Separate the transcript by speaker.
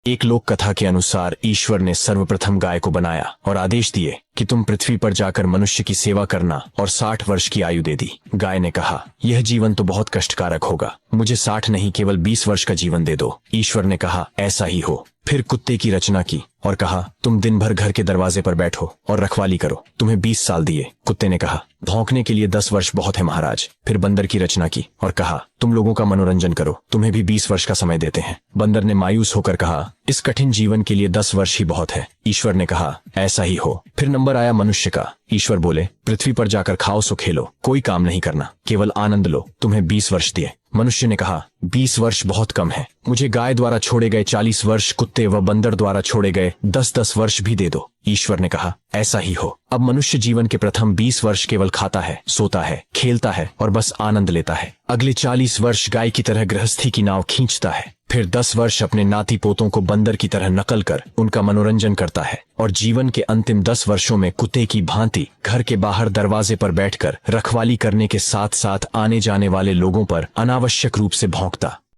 Speaker 1: एक लोक कथा के अनुसार ईश्वर ने सर्वप्रथम गाय को बनाया और आदेश दिए कि तुम पृथ्वी पर जाकर मनुष्य की सेवा करना, और 60 वर्ष की आयु दे दी। गाय ने कहा, यह जीवन तो बहुत कष्टकारक होगा, मुझे 60 नहीं केवल 20 वर्ष का जीवन दे दो। ईश्वर ने कहा, ऐसा ही हो। फिर कुत्ते की रचना की और कहा, तुम दिन भर घर के दरवाजे पर बैठो और रखवाली करो, तुम्हें 20 साल दिए। कुत्ते ने कहा, भौंकने के लिए 10 वर्ष बहुत है महाराज। फिर बंदर की रचना की और कहा, तुम लोगों का मनोरंजन करो, तुम्हें भी 20 वर्ष का समय देते हैं। बंदर ने मायूस होकर कहा, इस कठिन जीवन के लिए 10 वर्ष ही बहुत है। ईश्वर ने कहा, ऐसा ही हो। फिर नंबर आया मनुष्य का। ईश्वर बोले, पृथ्वी पर जाकर खाओ सो खेलो, कोई काम नहीं करना, केवल आनंद लो, तुम्हें 20 वर्ष दिए। मनुष्य ने कहा, 20 वर्ष बहुत कम है, मुझे गाय द्वारा छोड़े गए 40 वर्ष, कुत्ते व बंदर द्वारा छोड़े गए 10-10 वर्ष भी दे दो। ईश्वर ने कहा, ऐसा ही हो। अब मनुष्य जीवन के प्रथम 20 वर्ष केवल खाता है, सोता है, खेलता है और बस आनंद लेता है। अगले 40 वर्ष गाय की तरह गृहस्थी की नाव खींचता है। फिर 10 वर्ष अपने नाती पोतों को बंदर की तरह नकल कर उनका मनोरंजन करता है, और जीवन के अंतिम 10 वर्षों में कुत्ते की भांति घर के बाहर दरवाजे पर बैठकर रखवाली करने के साथ साथ आने जाने वाले लोगों पर अनावश्यक रूप से भौंकता।